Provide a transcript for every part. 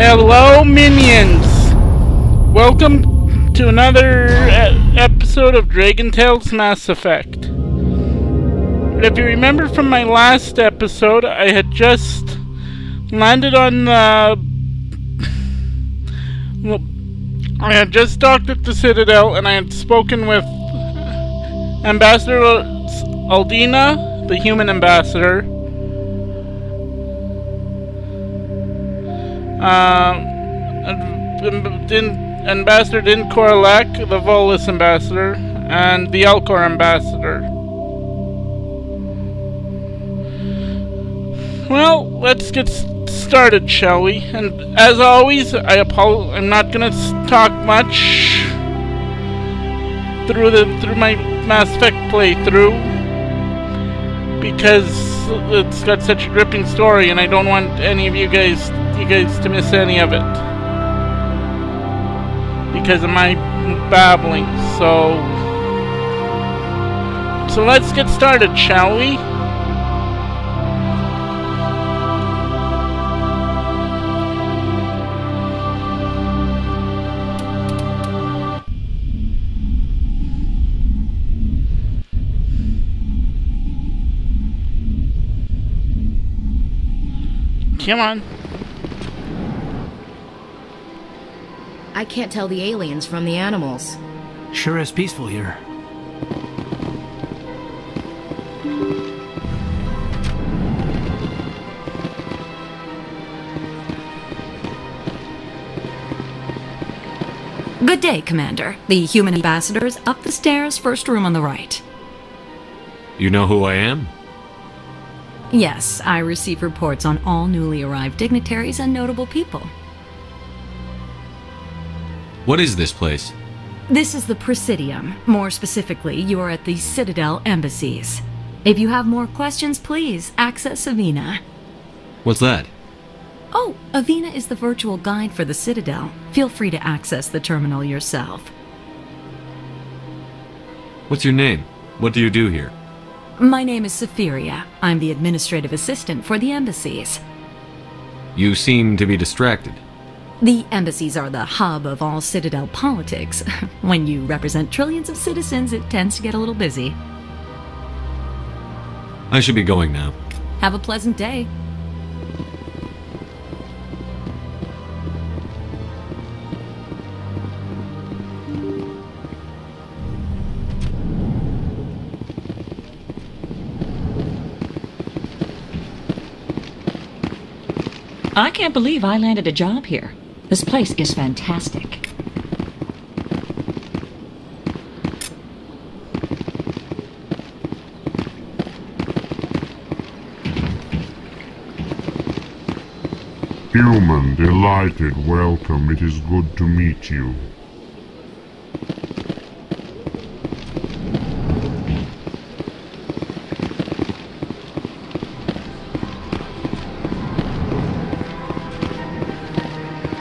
Hello, minions! Welcome to another episode of Dragon Tales Mass Effect. If you remember from my last episode, I had just landed on I had just docked at the Citadel, and I had spoken with Ambassador Aldina, the human ambassador. Ambassador Din Korlak, the Volus ambassador, and the Elcor ambassador. Well, let's get started, shall we? And as always, I'm not gonna talk much through my Mass Effect playthrough because it's got such a gripping story, and I don't want any of you guys to miss any of it because of my babbling. So let's get started, shall we? Come on. I can't tell the aliens from the animals. Sure is peaceful here. Good day, Commander. The human ambassador is up the stairs, first room on the right. You know who I am? Yes, I receive reports on all newly arrived dignitaries and notable people. What is this place? This is the Presidium. More specifically, you are at the Citadel embassies. If you have more questions, please access Avina. What's that? Oh, Avina is the virtual guide for the Citadel. Feel free to access the terminal yourself. What's your name? What do you do here? My name is Safiria. I'm the administrative assistant for the embassies. You seem to be distracted. The embassies are the hub of all Citadel politics. When you represent trillions of citizens, it tends to get a little busy. I should be going now. Have a pleasant day. I can't believe I landed a job here. This place is fantastic. Human, delighted, welcome. It is good to meet you.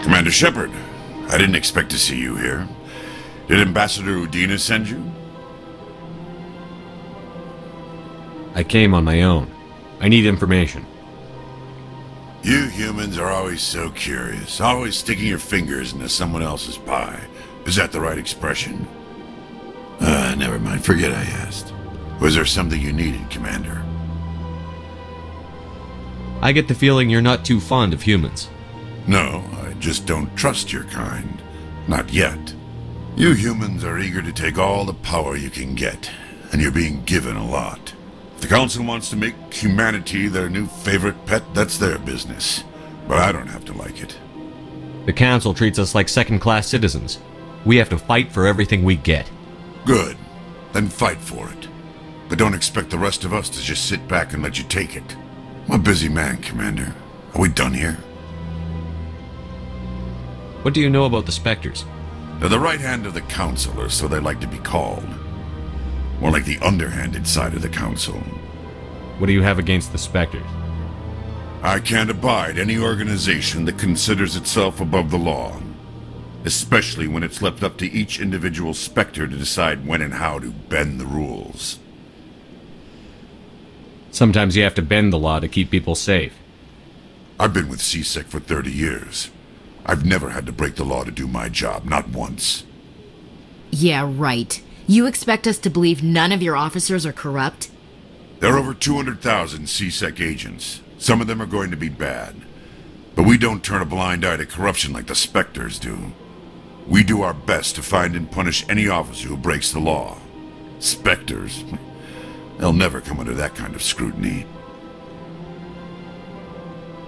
Commander Shepard, I didn't expect to see you here. Did Ambassador Udina send you? I came on my own. I need information. You humans are always so curious, always sticking your fingers into someone else's pie. Is that the right expression? Never mind, forget I asked. Was there something you needed, Commander? I get the feeling you're not too fond of humans. No, I just don't trust your kind. Not yet. You humans are eager to take all the power you can get, and you're being given a lot. If the Council wants to make humanity their new favorite pet, that's their business. But I don't have to like it. The Council treats us like second-class citizens. We have to fight for everything we get. Good. Then fight for it. But don't expect the rest of us to just sit back and let you take it. I'm a busy man, Commander. Are we done here? What do you know about the Spectres? They're the right hand of the Council, or so they like to be called. More like the underhanded side of the Council. What do you have against the Spectres? I can't abide any organization that considers itself above the law. Especially when it's left up to each individual Spectre to decide when and how to bend the rules. Sometimes you have to bend the law to keep people safe. I've been with CSEC for 30 years. I've never had to break the law to do my job, not once. Yeah, right. You expect us to believe none of your officers are corrupt? There are over 200,000 CSEC agents. Some of them are going to be bad. But we don't turn a blind eye to corruption like the Spectres do. We do our best to find and punish any officer who breaks the law. Spectres? They'll never come under that kind of scrutiny.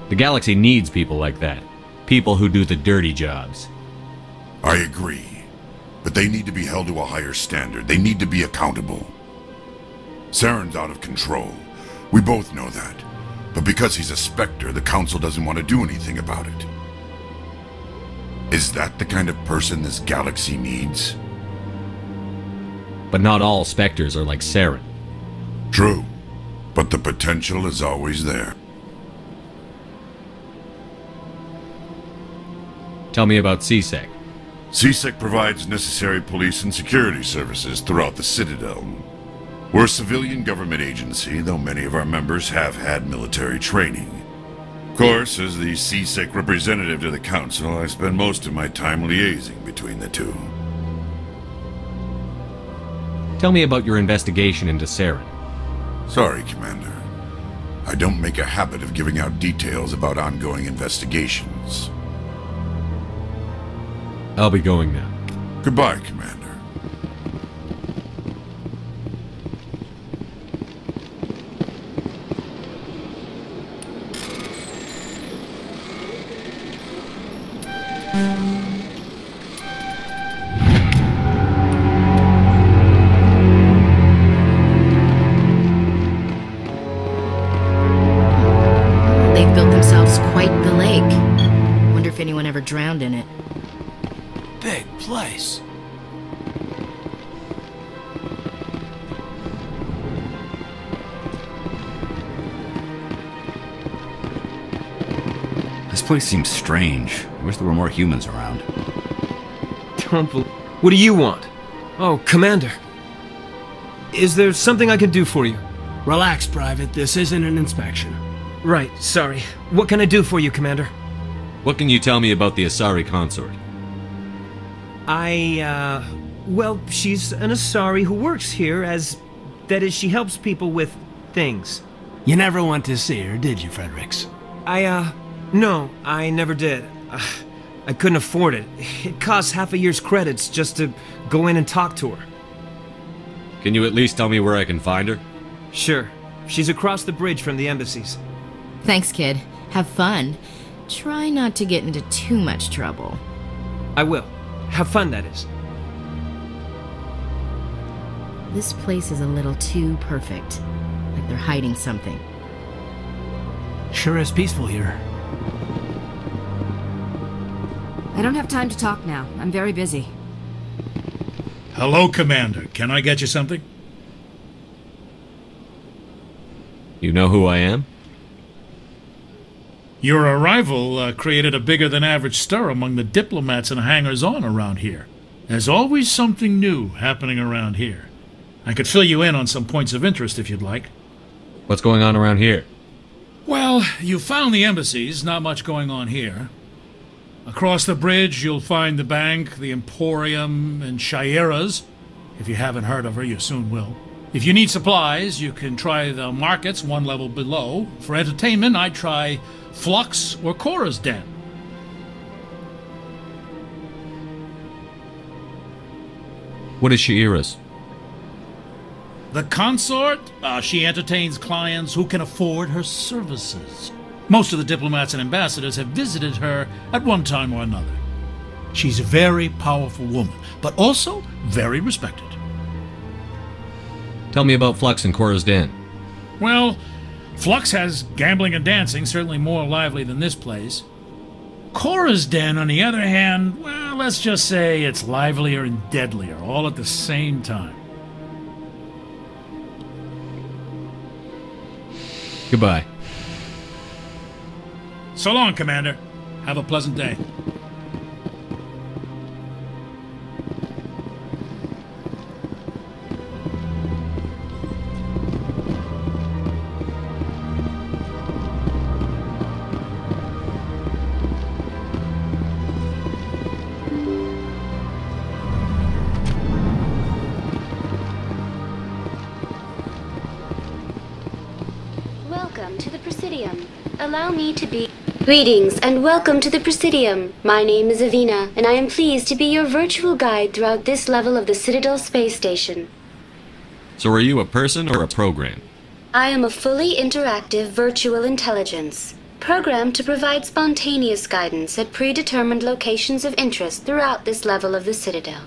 The galaxy needs people like that. People who do the dirty jobs. I agree. But they need to be held to a higher standard. They need to be accountable. Saren's out of control. We both know that. But because he's a Spectre, the Council doesn't want to do anything about it. Is that the kind of person this galaxy needs? But not all Spectres are like Saren. True. But the potential is always there. Tell me about CSEC. CSEC provides necessary police and security services throughout the Citadel. We're a civilian government agency, though many of our members have had military training. Of course, as the CSEC representative to the Council, I spend most of my time liaising between the two. Tell me about your investigation into Saren. Sorry, Commander. I don't make a habit of giving out details about ongoing investigations. I'll be going now. Goodbye, Commander. They've built themselves quite the lake. Wonder if anyone ever drowned in it. Big place. This place seems strange. I wish there were more humans around. What do you want? Oh, Commander. Is there something I can do for you? Relax, Private. This isn't an inspection. Right, sorry. What can I do for you, Commander? What can you tell me about the Asari Consort? Well, she's an Asari who works here that is, she helps people with things. You never went to see her, did you, Fredericks? No, I never did. I couldn't afford it. It costs half a year's credits just to go in and talk to her. Can you at least tell me where I can find her? Sure. She's across the bridge from the embassies. Thanks, kid. Have fun. Try not to get into too much trouble. I will. Have fun, that is. This place is a little too perfect. Like they're hiding something. Sure is peaceful here. I don't have time to talk now. I'm very busy. Hello, Commander. Can I get you something? You know who I am? Your arrival created a bigger-than-average stir among the diplomats and hangers-on around here. There's always something new happening around here. I could fill you in on some points of interest if you'd like. What's going on around here? Well, you found the embassies, not much going on here. Across the bridge, you'll find the bank, the Emporium, and Shaira's. If you haven't heard of her, you soon will. If you need supplies, you can try the markets one level below. For entertainment, I'd try Flux or Cora's Den. What is Shaira's? The consort? She entertains clients who can afford her services. Most of the diplomats and ambassadors have visited her at one time or another. She's a very powerful woman, but also very respected. Tell me about Flux and Cora's Den. Well, Flux has gambling and dancing, certainly more lively than this place. Cora's Den, on the other hand, well, let's just say it's livelier and deadlier, all at the same time. Goodbye. So long, Commander. Have a pleasant day. Presidium. Allow me to be... Greetings and welcome to the Presidium. My name is Avina, and I am pleased to be your virtual guide throughout this level of the Citadel Space Station. So are you a person or a program? I am a fully interactive virtual intelligence, programmed to provide spontaneous guidance at predetermined locations of interest throughout this level of the Citadel.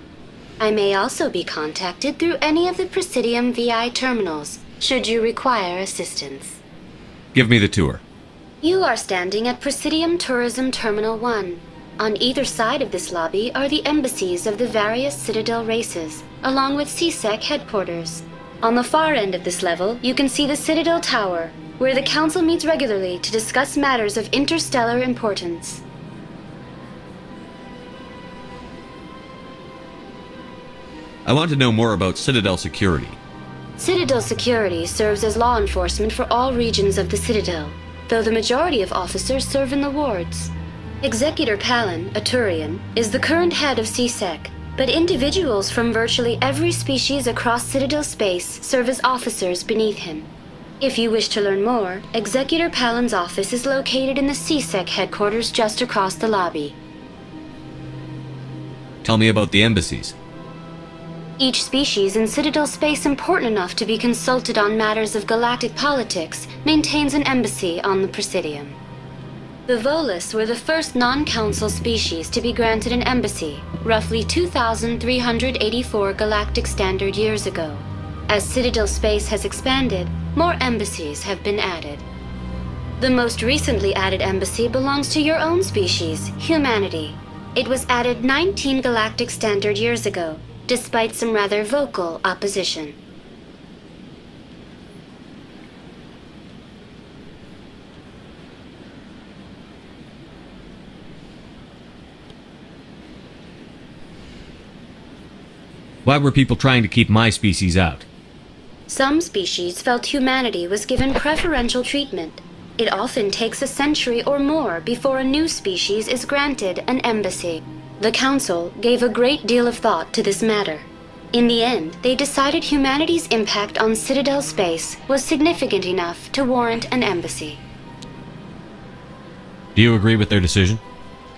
I may also be contacted through any of the Presidium VI terminals, should you require assistance. Give me the tour. You are standing at Presidium Tourism Terminal 1. On either side of this lobby are the embassies of the various Citadel races, along with CSEC headquarters. On the far end of this level, you can see the Citadel Tower, where the Council meets regularly to discuss matters of interstellar importance. I want to know more about Citadel security. Citadel security serves as law enforcement for all regions of the Citadel, though the majority of officers serve in the wards. Executor Palin, a Turian, is the current head of CSEC, but individuals from virtually every species across Citadel space serve as officers beneath him. If you wish to learn more, Executor Palin's office is located in the CSEC headquarters just across the lobby. Tell me about the embassies. Each species in Citadel space important enough to be consulted on matters of galactic politics maintains an embassy on the Presidium. The Volus were the first non-council species to be granted an embassy, roughly 2,384 galactic standard years ago. As Citadel space has expanded, more embassies have been added. The most recently added embassy belongs to your own species, humanity. It was added 19 galactic standard years ago, despite some rather vocal opposition. Why were people trying to keep my species out? Some species felt humanity was given preferential treatment. It often takes a century or more before a new species is granted an embassy. The Council gave a great deal of thought to this matter. In the end, they decided humanity's impact on Citadel space was significant enough to warrant an embassy. Do you agree with their decision?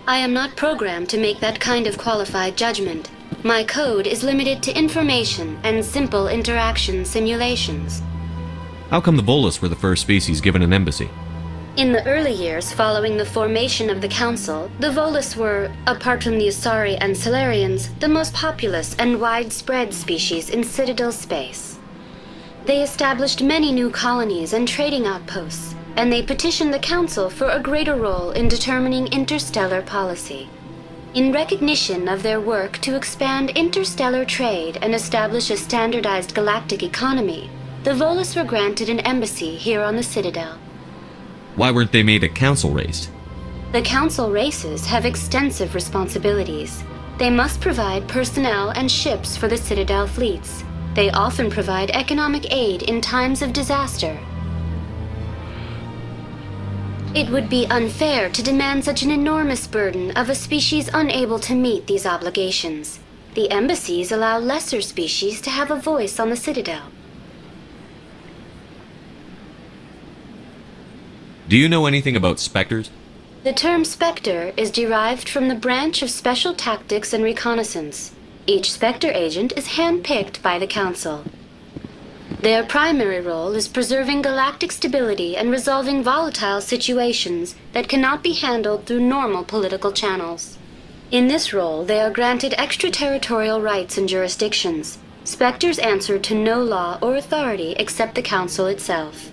I am not programmed to make that kind of qualified judgment. My code is limited to information and simple interaction simulations. How come the Volus were the first species given an embassy? In the early years following the formation of the Council, the Volus were, apart from the Asari and Solarians, the most populous and widespread species in Citadel space. They established many new colonies and trading outposts, and they petitioned the Council for a greater role in determining interstellar policy. In recognition of their work to expand interstellar trade and establish a standardized galactic economy, the Volus were granted an embassy here on the Citadel. Why weren't they made a council race? The Council races have extensive responsibilities. They must provide personnel and ships for the Citadel fleets. They often provide economic aid in times of disaster. It would be unfair to demand such an enormous burden of a species unable to meet these obligations. The embassies allow lesser species to have a voice on the Citadel. Do you know anything about Spectres? The term Spectre is derived from the branch of Special Tactics and Reconnaissance. Each Spectre agent is handpicked by the Council. Their primary role is preserving galactic stability and resolving volatile situations that cannot be handled through normal political channels. In this role, they are granted extraterritorial rights and jurisdictions. Spectres answer to no law or authority except the Council itself.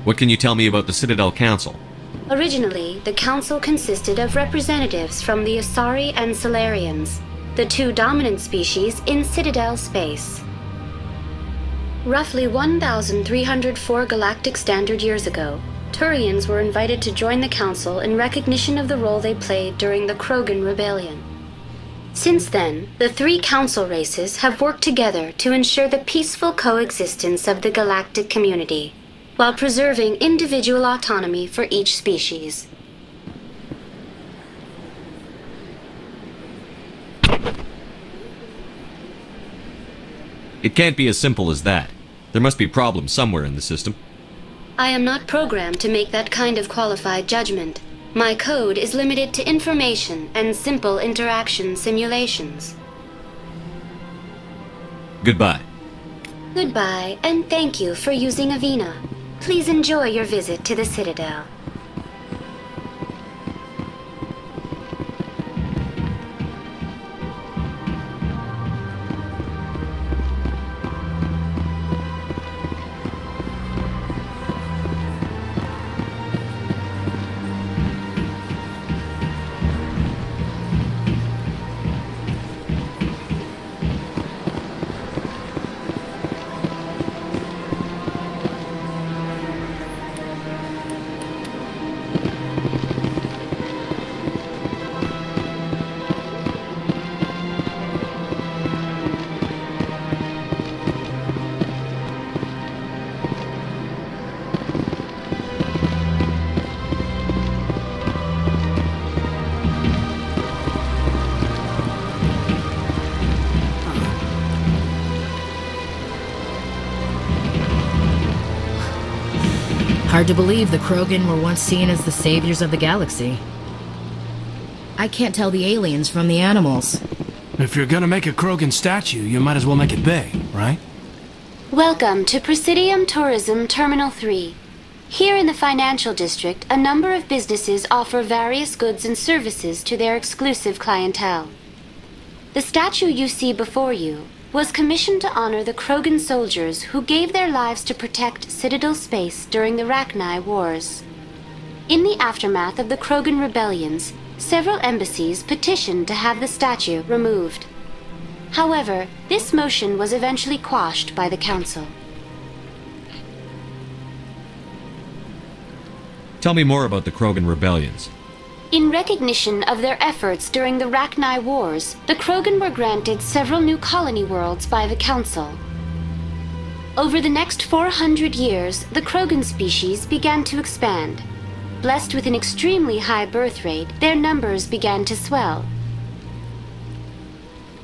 What can you tell me about the Citadel Council? Originally, the Council consisted of representatives from the Asari and Solarians, the two dominant species in Citadel space. Roughly 1,304 galactic standard years ago, Turians were invited to join the Council in recognition of the role they played during the Krogan Rebellion. Since then, the three Council races have worked together to ensure the peaceful coexistence of the galactic community, while preserving individual autonomy for each species. It can't be as simple as that. There must be problems somewhere in the system. I am not programmed to make that kind of qualified judgment. My code is limited to information and simple interaction simulations. Goodbye. Goodbye, and thank you for using Avina. Please enjoy your visit to the Citadel. Hard to believe the Krogan were once seen as the saviors of the galaxy. I can't tell the aliens from the animals. If you're gonna make a Krogan statue, you might as well make it big, right? Welcome to Presidium Tourism Terminal 3. Here in the financial district, a number of businesses offer various goods and services to their exclusive clientele. The statue you see before you was commissioned to honor the Krogan soldiers who gave their lives to protect Citadel space during the Rachni Wars. In the aftermath of the Krogan rebellions, several embassies petitioned to have the statue removed. However, this motion was eventually quashed by the Council. Tell me more about the Krogan rebellions. In recognition of their efforts during the Rachni Wars, the Krogan were granted several new colony worlds by the Council. Over the next 400 years, the Krogan species began to expand. Blessed with an extremely high birth rate, their numbers began to swell.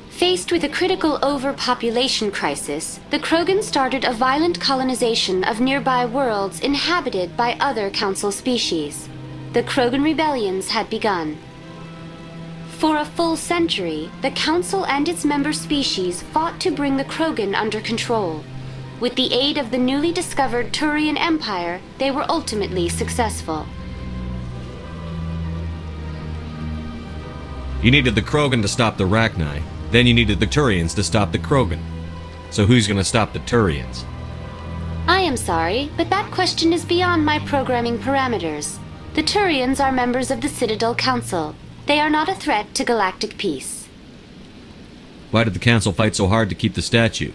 Faced with a critical overpopulation crisis, the Krogan started a violent colonization of nearby worlds inhabited by other Council species. The Krogan rebellions had begun. For a full century, the Council and its member species fought to bring the Krogan under control. With the aid of the newly discovered Turian Empire, they were ultimately successful. You needed the Krogan to stop the Rachni, then you needed the Turians to stop the Krogan. So who's gonna stop the Turians? I am sorry, but that question is beyond my programming parameters. The Turians are members of the Citadel Council. They are not a threat to galactic peace. Why did the Council fight so hard to keep the statue?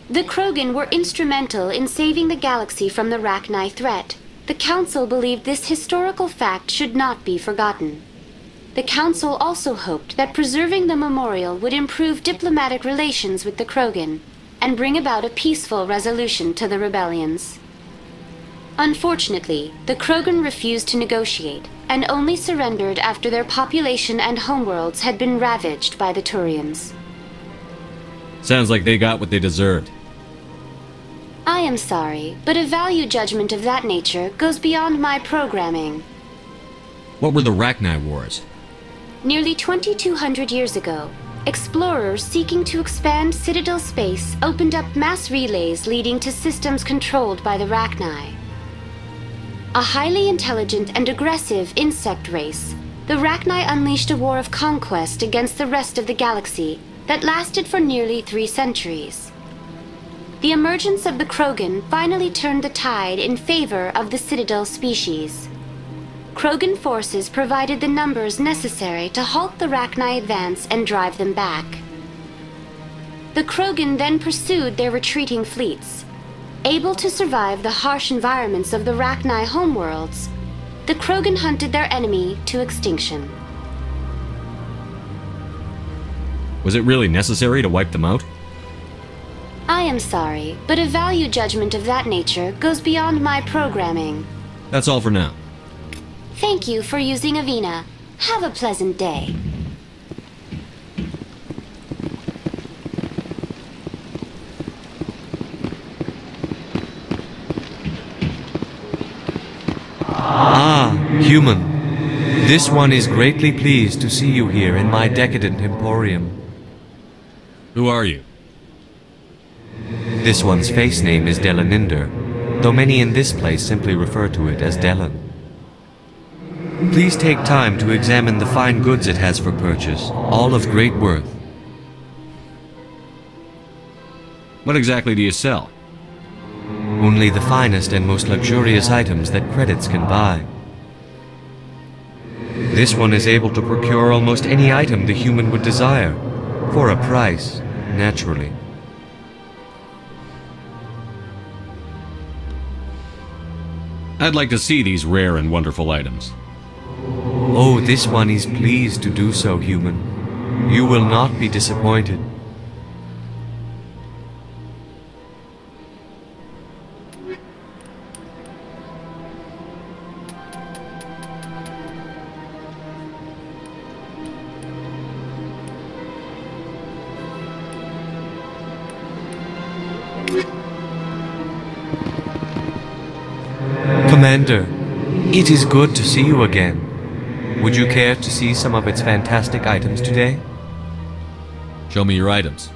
The Krogan were instrumental in saving the galaxy from the Rachni threat. The Council believed this historical fact should not be forgotten. The Council also hoped that preserving the memorial would improve diplomatic relations with the Krogan and bring about a peaceful resolution to the rebellions. Unfortunately, the Krogan refused to negotiate and only surrendered after their population and homeworlds had been ravaged by the Turians. Sounds like they got what they deserved. I am sorry, but a value judgment of that nature goes beyond my programming. What were the Rachni Wars? Nearly 2,200 years ago, explorers seeking to expand Citadel space opened up mass relays leading to systems controlled by the Rachni. A highly intelligent and aggressive insect race, the Rachni unleashed a war of conquest against the rest of the galaxy that lasted for nearly 3 centuries. the emergence of the Krogan finally turned the tide in favor of the Citadel species. Krogan forces provided the numbers necessary to halt the Rachni advance and drive them back. The Krogan then pursued their retreating fleets. Able to survive the harsh environments of the Rachni homeworlds, the Krogan hunted their enemy to extinction. Was it really necessary to wipe them out? I am sorry, but a value judgment of that nature goes beyond my programming. That's all for now. Thank you for using Avina. Have a pleasant day. Ah, human. This one is greatly pleased to see you here in my decadent emporium. Who are you? This one's face name is Delaninder, though many in this place simply refer to it as Delan. Please take time to examine the fine goods it has for purchase, all of great worth. What exactly do you sell? Only the finest and most luxurious items that credits can buy. This one is able to procure almost any item the human would desire, for a price, naturally. I'd like to see these rare and wonderful items. Oh, this one is pleased to do so, human. You will not be disappointed. Commander, it is good to see you again. Would you care to see some of its fantastic items today? Show me your items.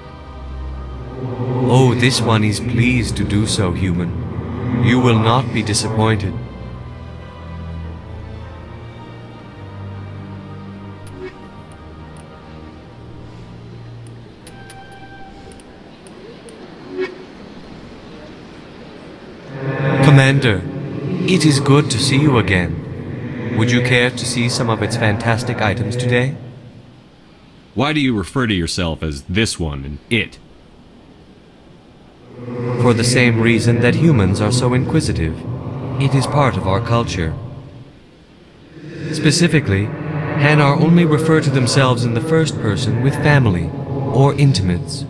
Oh, this one is pleased to do so, human. You will not be disappointed. Commander, it is good to see you again. Would you care to see some of its fantastic items today? Why do you refer to yourself as this one and it? For the same reason that humans are so inquisitive. It is part of our culture. Specifically, Hanar only refer to themselves in the first person with family or intimates.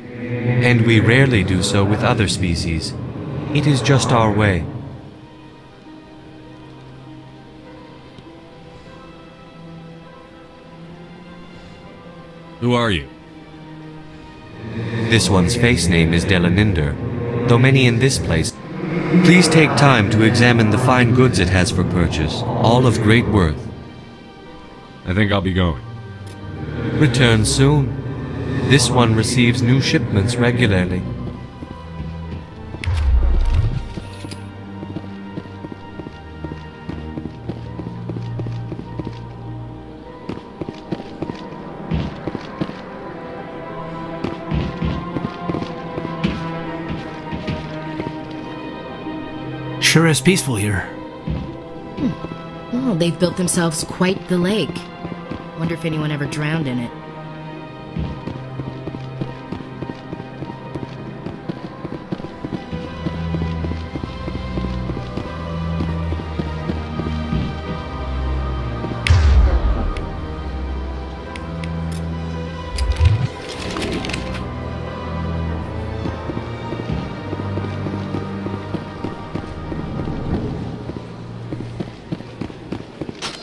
And we rarely do so with other species. It is just our way. Who are you? This one's face name is Delaninder, though many in this place. Please take time to examine the fine goods it has for purchase, all of great worth. I think I'll be going. Return soon. This one receives new shipments regularly. Sure is peaceful here. Oh, they've built themselves quite the lake. Wonder if anyone ever drowned in it.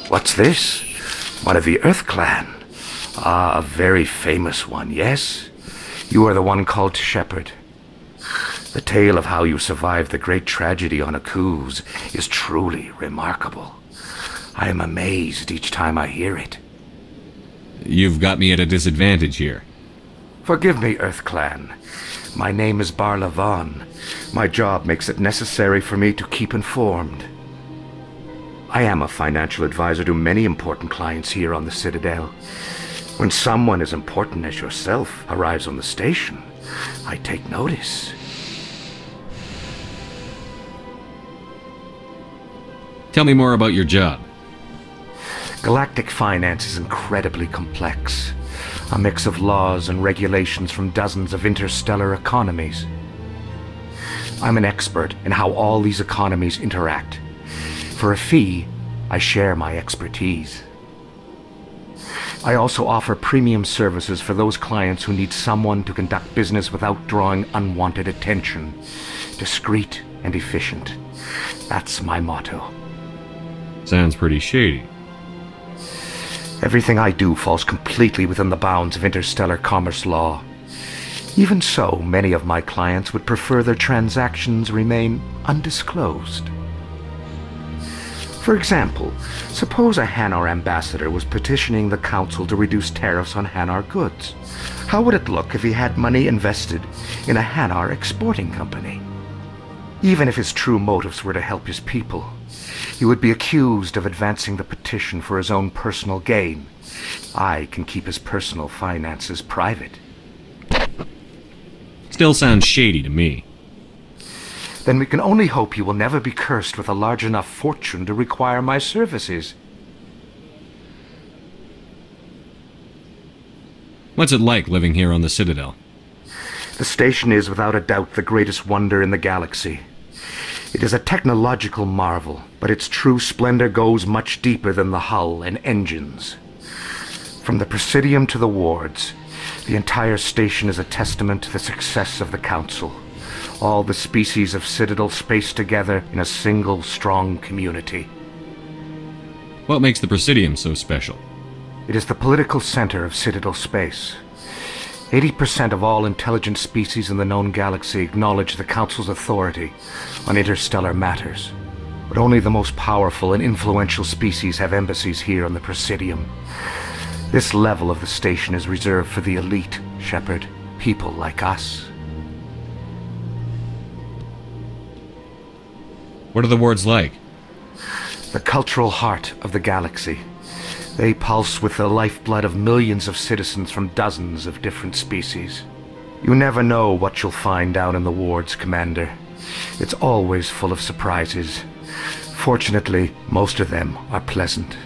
What's this? One of the Earth Clan. Ah, a very famous one, yes? You are the one called Shepard. The tale of how you survived the great tragedy on Akuz is truly remarkable. I am amazed each time I hear it. You've got me at a disadvantage here. Forgive me, Earth Clan. My name is Barla Vaughn. My job makes it necessary for me to keep informed. I am a financial advisor to many important clients here on the Citadel. When someone as important as yourself arrives on the station, I take notice. Tell me more about your job. Galactic finance is incredibly complex. A mix of laws and regulations from dozens of interstellar economies. I'm an expert in how all these economies interact. For a fee, I share my expertise. I also offer premium services for those clients who need someone to conduct business without drawing unwanted attention. Discreet and efficient. That's my motto. Sounds pretty shady. Everything I do falls completely within the bounds of interstellar commerce law. Even so, many of my clients would prefer their transactions remain undisclosed. For example, suppose a Hanar ambassador was petitioning the Council to reduce tariffs on Hanar goods. How would it look if he had money invested in a Hanar exporting company? Even if his true motives were to help his people, he would be accused of advancing the petition for his own personal gain. I can keep his personal finances private. Still sounds shady to me. Then we can only hope you will never be cursed with a large enough fortune to require my services. What's it like living here on the Citadel? The station is without a doubt the greatest wonder in the galaxy. It is a technological marvel, but its true splendor goes much deeper than the hull and engines. From the Presidium to the wards, the entire station is a testament to the success of the Council. All the species of Citadel spaced together in a single strong community. What makes the Presidium so special? It is the political center of Citadel space. 80% of all intelligent species in the known galaxy acknowledge the Council's authority on interstellar matters. But only the most powerful and influential species have embassies here on the Presidium. This level of the station is reserved for the elite, Shepard. People like us. What are the wards like? The cultural heart of the galaxy. They pulse with the lifeblood of millions of citizens from dozens of different species. You never know what you'll find down in the wards, Commander. It's always full of surprises. Fortunately, most of them are pleasant.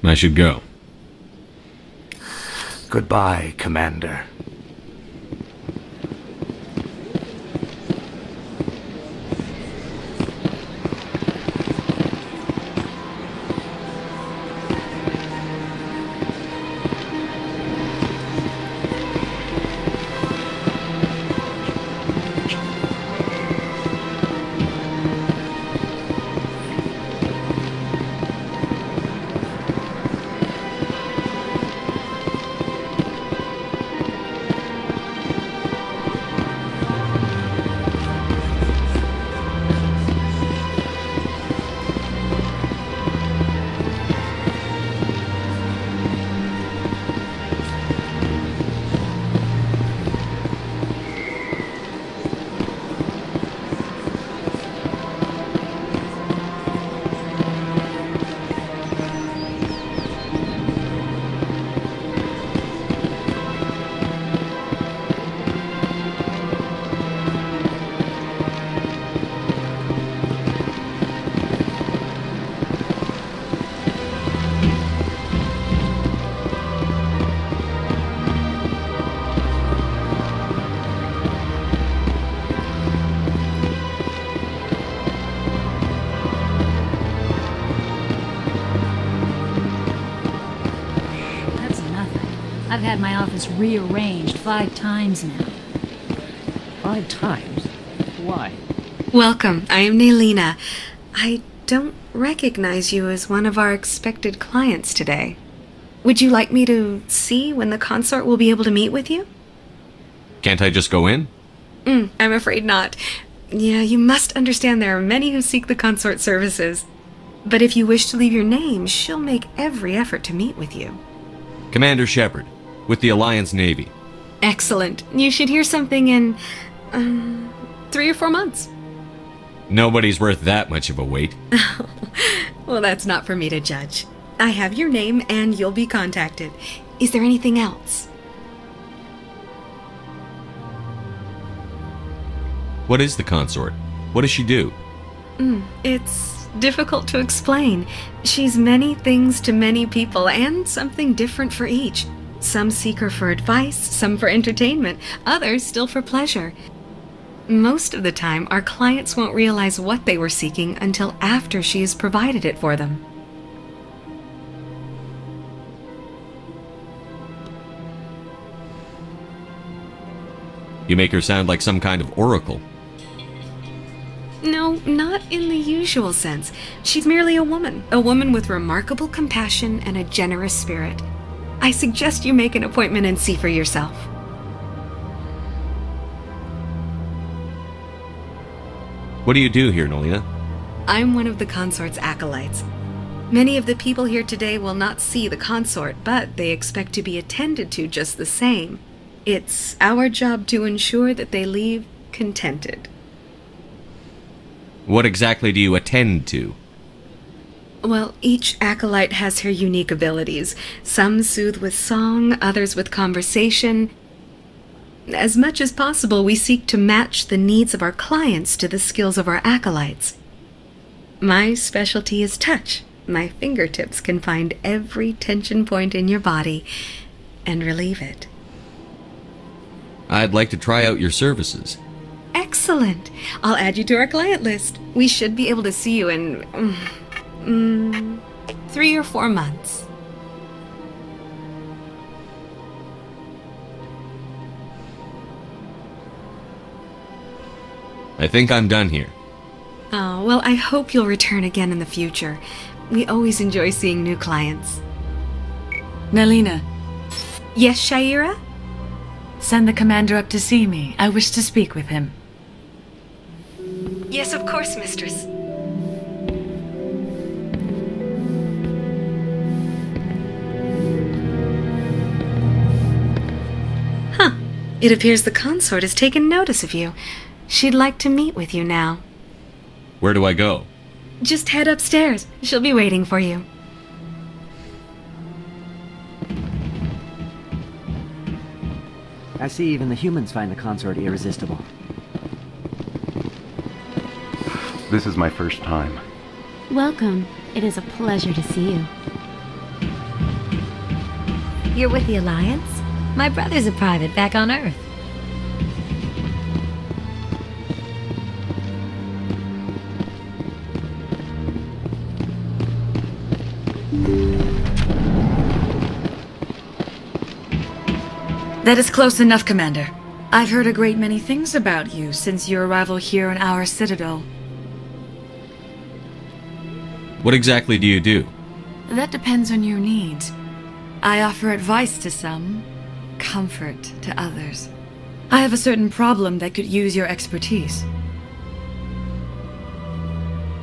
I should go. Goodbye, Commander. I've had my office rearranged 5 times now. 5 times? Why? Welcome. I am Nelina. I don't recognize you as one of our expected clients today. Would you like me to see when the consort will be able to meet with you? Can't I just go in? I'm afraid not. Yeah, you must understand there are many who seek the consort services. But if you wish to leave your name, she'll make every effort to meet with you. Commander Shepard, with the Alliance Navy. Excellent. You should hear something in 3 or 4 months. Nobody's worth that much of a wait. Well, that's not for me to judge. I have your name and you'll be contacted. Is there anything else? What is the consort? What does she do? It's difficult to explain. She's many things to many people and something different for each. Some seek her for advice, some for entertainment, others still for pleasure. Most of the time, our clients won't realize what they were seeking until after she has provided it for them. You make her sound like some kind of oracle. No, not in the usual sense. She's merely a woman with remarkable compassion and a generous spirit. I suggest you make an appointment and see for yourself. What do you do here, Nelina? I'm one of the consort's acolytes. Many of the people here today will not see the consort, but they expect to be attended to just the same. It's our job to ensure that they leave contented. What exactly do you attend to? Well, each acolyte has her unique abilities. Some soothe with song, others with conversation. As much as possible, we seek to match the needs of our clients to the skills of our acolytes. My specialty is touch. My fingertips can find every tension point in your body and relieve it. I'd like to try out your services. Excellent. I'll add you to our client list. We should be able to see you in 3 or 4 months. I think I'm done here. Oh, well, I hope you'll return again in the future. We always enjoy seeing new clients. Nelina. Yes, Shaira? Send the commander up to see me. I wish to speak with him. Yes, of course, mistress. Huh. It appears the consort has taken notice of you. She'd like to meet with you now. Where do I go? Just head upstairs. She'll be waiting for you. I see even the humans find the consort irresistible. This is my first time. Welcome. It is a pleasure to see you. You're with the Alliance? My brother's a private back on Earth. That is close enough, Commander. I've heard a great many things about you since your arrival here in our citadel. What exactly do you do? That depends on your needs. I offer advice to some, comfort to others. I have a certain problem that could use your expertise.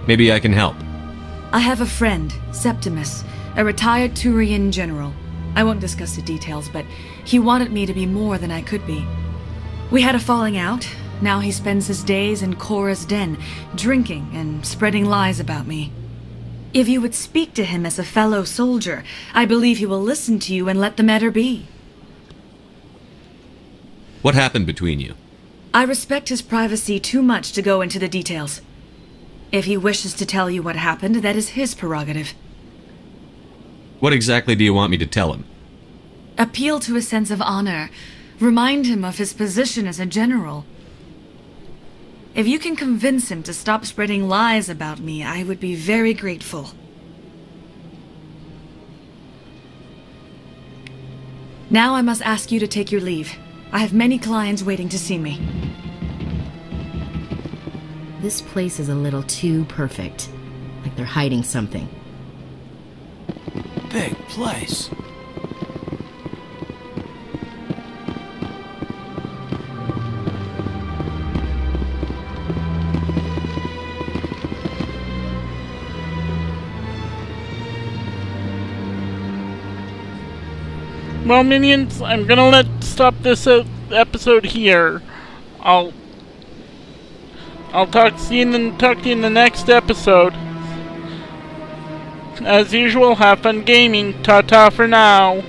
Maybe I can help. I have a friend, Septimus, a retired Turian general. I won't discuss the details, but he wanted me to be more than I could be. We had a falling out. Now he spends his days in Korra's den, drinking and spreading lies about me. If you would speak to him as a fellow soldier, I believe he will listen to you and let the matter be. What happened between you? I respect his privacy too much to go into the details. If he wishes to tell you what happened, that is his prerogative. What exactly do you want me to tell him? Appeal to his sense of honor. Remind him of his position as a general. If you can convince him to stop spreading lies about me, I would be very grateful. Now I must ask you to take your leave. I have many clients waiting to see me. This place is a little too perfect. Like they're hiding something. Big place. Well, minions, I'm gonna stop this episode here. I'll talk to you in the next episode. As usual, have fun gaming. Ta-ta for now.